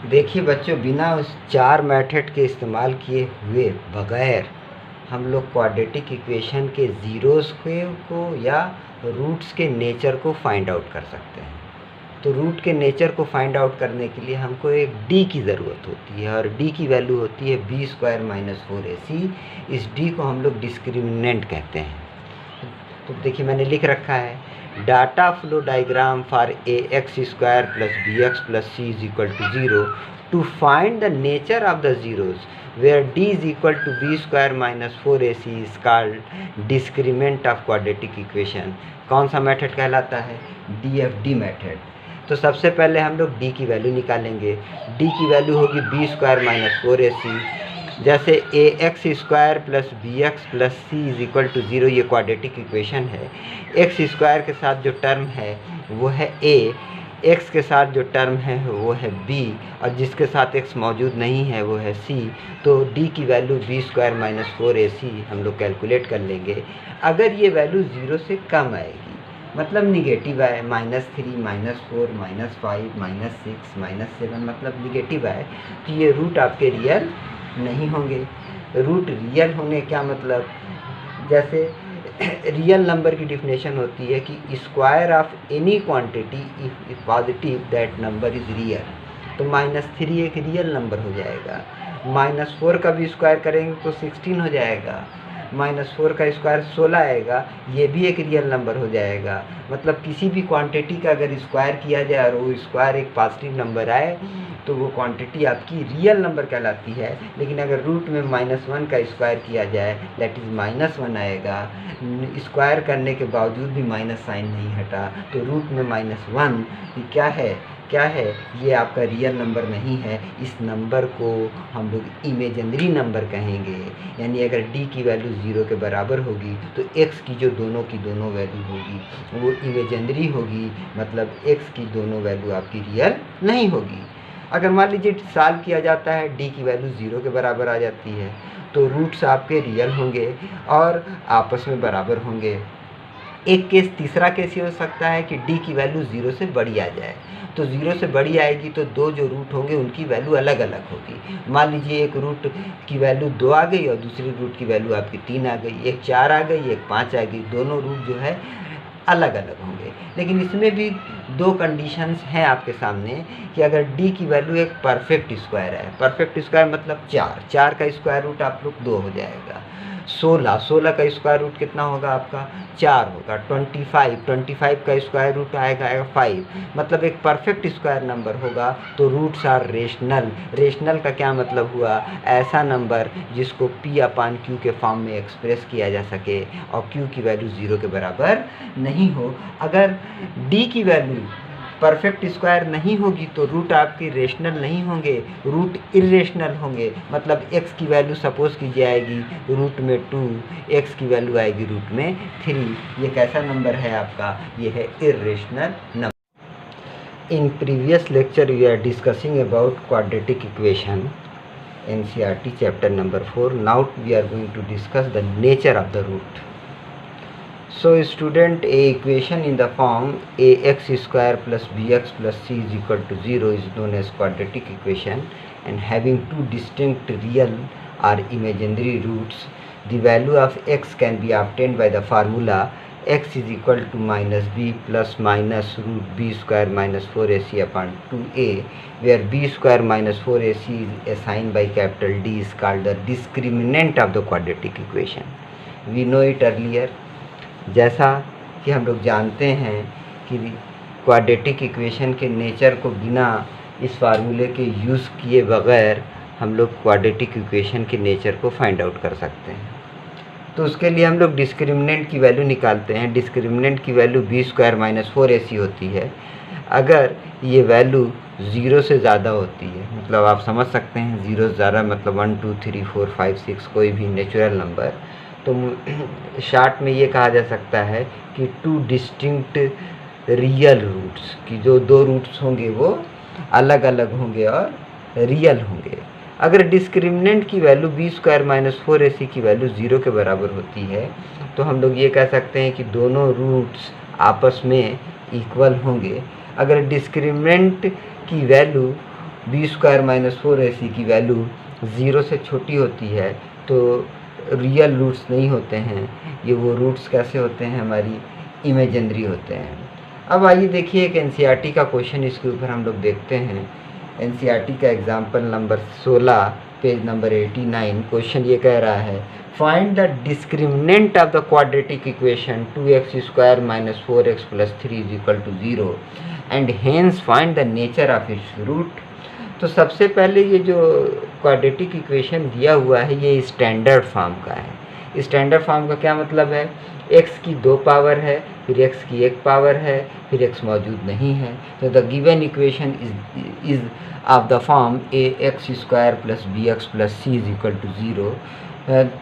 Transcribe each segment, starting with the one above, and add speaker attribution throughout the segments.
Speaker 1: देखिए बच्चों, बिना उस चार मेथड के इस्तेमाल किए हुए बगैर हम लोग क्वाड्रेटिक इक्वेशन के ज़ीरोज़ को या रूट्स के नेचर को फाइंड आउट कर सकते हैं। तो रूट के नेचर को फाइंड आउट करने के लिए हमको एक डी की ज़रूरत होती है, और डी की वैल्यू होती है बी स्क्वायर माइनस 4ac। इस डी को हम लोग डिस्क्रिमिनेंट कहते हैं। तो देखिए मैंने लिख रखा है, data flow diagram for a x square plus B x plus C is equal to 0 to find the nature of the zeros where d is equal to b square minus 4ac is called discriminant of quadratic equation. कौन सा method कहलाता है? DFD method. तो सबसे पहले हम लोग d की वैल्यू निकालेंगे। d की वैल्यू होगी b स्क्वायर माइनस 4ac। जैसे A x square plus B x plus C is equal to 0, ये क्वाड्रेटिक इक्वेशन है। एक्स स्क्वायर के साथ जो टर्म है वो है a, x के साथ जो टर्म है वो है b, और जिसके साथ x मौजूद नहीं है वो है c। तो d की value b square minus 4ac हम लोग कैलकुलेट कर लेंगे। अगर ये वैल्यू 0 से कम आएगी, मतलब निगेटिव है, -3, -4, -5, -6, -7, मतलब निगेटिव है, तो ये रूट आपके रियल नहीं होंगे। रूट रियल होने क्या मतलब, जैसे रियल नंबर की डिफिनेशन होती है कि square of any quantity if positive that number is real. तो -3 एक रियल नंबर हो जाएगा। -4 का भी स्क्वायर करेंगे तो 16 हो जाएगा। -4 का स्क्वायर 16 आएगा, ये भी एक रियल नंबर हो जाएगा। मतलब किसी भी क्वांटिटी का अगर स्क्वायर किया जाए और वो स्क्वायर एक पॉजिटिव नंबर आए तो वो क्वांटिटी आपकी रियल नंबर कहलाती है। लेकिन अगर रूट में -1 का स्क्वायर किया जाए दैट इज़ -1 आएगा। स्क्वायर करने के बावजूद भी माइनस साइन नहीं हटा, तो रूट में -1 क्या है, ये आपका रियल नंबर नहीं है। इस नंबर को हम लोग इमेजिनरी नंबर कहेंगे। यानी अगर d की वैल्यू 0 के बराबर होगी तो x की जो दोनों की दोनों वैल्यू होगी वो इमेजिनरी होगी, मतलब x की दोनों वैल्यू आपकी रियल नहीं होगी। अगर मान लीजिए सॉल्व किया जाता है, d की वैल्यू 0 के बराबर आ जाती है, तो रूट्स आपके रियल होंगे और आपस में बराबर होंगे। एक केस, तीसरा केस ये हो सकता है कि d की वैल्यू 0 से बड़ी आ जाए। तो 0 से बड़ी आएगी तो दो जो रूट होंगे उनकी वैल्यू अलग अलग होगी। मान लीजिए एक रूट की वैल्यू 2 आ गई और दूसरी रूट की वैल्यू आपकी 3 आ गई, एक 4 आ गई, एक 5 आ गई, दोनों रूट जो है अलग अलग होंगे। लेकिन इसमें भी दो कंडीशंस हैं आपके सामने कि अगर d की वैल्यू एक परफेक्ट स्क्वायर है, परफेक्ट स्क्वायर मतलब 4 का स्क्वायर रूट आप लोग 2 हो जाएगा। 16 का स्क्वायर रूट कितना होगा आपका? 4 होगा। 25 का स्क्वायर रूट आएगा 5, मतलब एक परफेक्ट स्क्वायर नंबर होगा। तो रूट्स आर रेशनल। रेशनल का क्या मतलब हुआ? ऐसा नंबर जिसको p/q के फॉर्म में एक्सप्रेस किया जा सके और q की वैल्यू 0 के बराबर नहीं हो। अगर d की वैल्यू परफेक्ट स्क्वायर नहीं होगी तो रूट आपके रेशनल नहीं होंगे, रूट इरेशनल होंगे। मतलब x की वैल्यू सपोज की जाएगी रूट में 2, x की वैल्यू आएगी रूट में 3। ये कैसा नंबर है आपका? ये है irrational number. In previous lecture we are discussing about quadratic equation, NCERT chapter number 4. Now we are going to discuss the nature of the root. So student, a equation in the form ax square plus bx plus c is equal to 0 is known as quadratic equation, and having two distinct real or imaginary roots. The value of x can be obtained by the formula x is equal to minus b plus minus root b square minus 4ac upon 2a, where b square minus 4ac is assigned by capital D is called the discriminant of the quadratic equation. We know it earlier. जैसा कि हम लोग जानते हैं कि quadratic equation के nature को बिना इस फार्मूले के यूज़ किए बगैर हम लोग क्वाड्रेटिक इक्वेशन के नेचर को फाइंड आउट कर सकते हैं। तो उसके लिए हम लोग डिस्क्रिमिनेंट की वैल्यू निकालते हैं। डिस्क्रिमिनेंट की value b square minus 4ac होती है। अगर ये वैल्यू 0 से ज़्यादा होती है, मतलब आप समझ सकते हैं 0 से ज़्यादा मतलब 1 2 3 4 5 6 कोई भी नेचुरल नंबर, तो शार्ट में ये कहा जा सकता है कि टू डिस्टिंक्ट रियल रूट्स, की जो दो रूट्स होंगे वो अलग अलग होंगे और रियल होंगे। अगर डिस्क्रिमिनेंट की value b square minus 4ac की वैल्यू 0 के बराबर होती है तो हम लोग ये कह सकते हैं कि दोनों रूट्स आपस में इक्वल होंगे। अगर डिस्क्रिमिनेंट की value B square minus 4ac की वैल्यू 0 से छोटी होती है तो रियल रूट्स नहीं होते हैं, ये वो रूट्स कैसे होते हैं, हमारी इमेजिनरी होते हैं। अब आइए देखिए एक एनसीईआरटी का क्वेश्चन इसके ऊपर हम लोग देखते हैं। एनसीईआरटी का example number 16 page number 89। Question ये कह रहा है find the discriminant of the quadratic equation 2x square minus 4x plus 3 is equal to 0 and hence find the nature of its root. तो सबसे पहले ये जो क्वाड्रेटिक इक्वेशन दिया हुआ है ये स्टैंडर्ड फॉर्म का है। स्टैंडर्ड फॉर्म का क्या मतलब है, x की 2 पावर है, फिर x की 1 पावर है, फिर x मौजूद नहीं है। तो the given equation is of the form ax square plus bx plus c is equal to 0।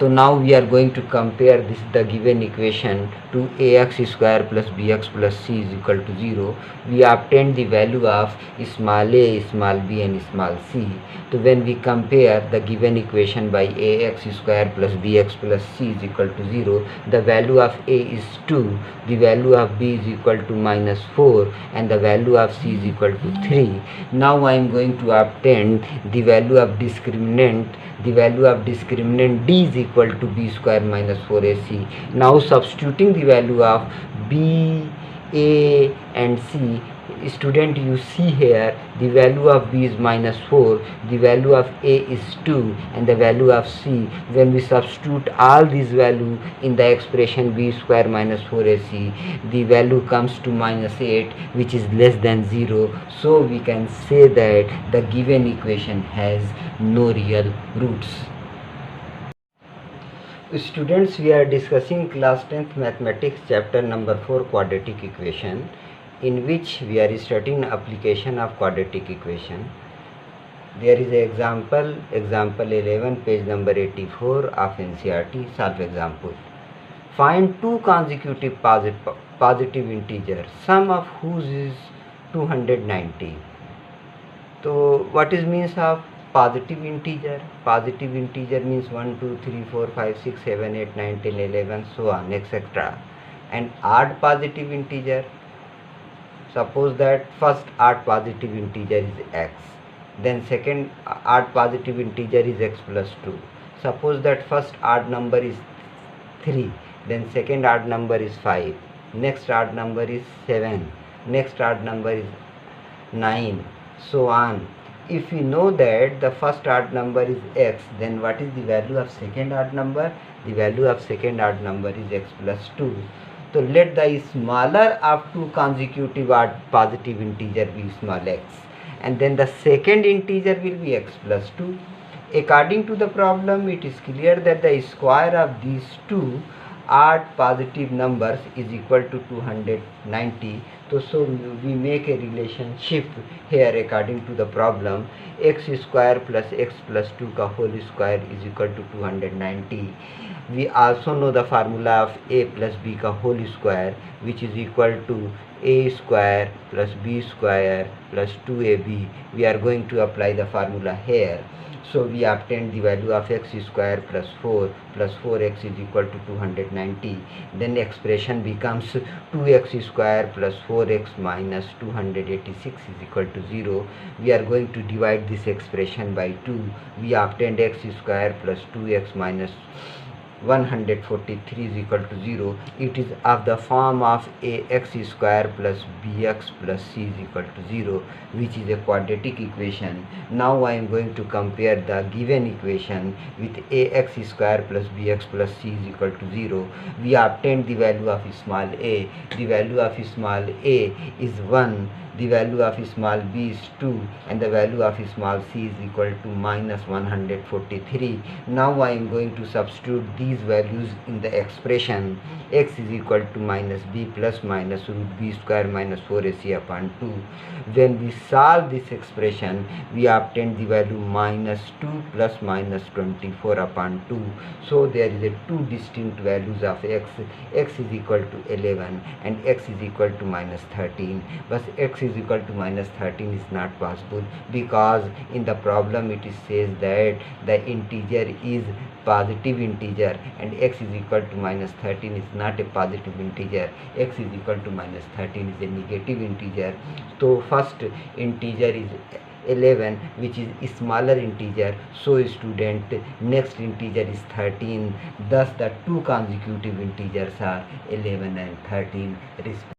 Speaker 1: तो now we are going to compare this the given equation to ax square plus bx plus c is equal to 0। We obtained the value of small a, small b and small c. So when we compare the given equation by ax square plus bx plus c is equal to 0, the value of a is 2, the value of b is equal to minus 4 and the value of c is equal to 3. Now I am going to obtain the value of discriminant. The value of discriminant d is equal to b square minus 4ac. Now substituting the value of b, a and c, student you see here the value of b is minus 4, the value of a is 2 and the value of c, when we substitute all these value in the expression b square minus 4ac, the value comes to minus 8 which is less than 0. So we can say that the given equation has no real roots. Students, we are discussing class 10th mathematics chapter number 4 quadratic equation, in which we are studying application of quadratic equation. There is an example 11 page number 84 of NCERT. Solve example. Find two consecutive positive integers, sum of whose is 290. So what is means of positive integer? Positive integer means 1, 2, 3, 4, 5, 6, 7, 8, 9, 10, 11, so on, etc. And odd positive integer, suppose that first odd positive integer is x, then second odd positive integer is x plus 2. Suppose that first odd number is 3, then second odd number is 5, next odd number is 7, next odd number is 9, so on. If we know that the first odd number is x, then what is the value of second odd number? The value of second odd number is x plus 2. So let the smaller of two consecutive odd positive integer be small x, and then the second integer will be x plus 2. According to the problem, it is clear that the square of these two odd positive numbers is equal to 290. So we make a relationship here according to the problem. X square plus x plus 2 का whole square is equal to 290. We also know the formula of a plus b का whole square, which is equal to a square plus b square plus 2ab. We are going to apply the formula here. So we obtain the value of x square plus 4 plus 4x is equal to 290. Then expression becomes 2x square plus 4x minus 286 is equal to 0. We are going to divide this expression by 2. We obtained x square plus 2x minus 143 is equal to 0. It is of the form of ax square plus bx plus c is equal to 0, which is a quadratic equation. Now I am going to compare the given equation with ax square plus bx plus c is equal to 0. We obtained the value of small a. The value of small a is 1. The value of small b is 2 and the value of small c is equal to minus 143. Now I am going to substitute these values in the expression. X is equal to minus b plus minus root b square minus 4ac upon 2. When we solve this expression, we obtain the value minus 2 plus minus 24 upon 2. So there is a two distinct values of x. X is equal to 11 and x is equal to minus 13. But x is equal to minus 13 is not possible, because in the problem it says that the integer is positive integer and x is equal to minus 13 is not a positive integer. X is equal to minus 13 is a negative integer. So first integer is 11 which is smaller integer, so student next integer is 13. Thus the two consecutive integers are 11 and 13 respectively.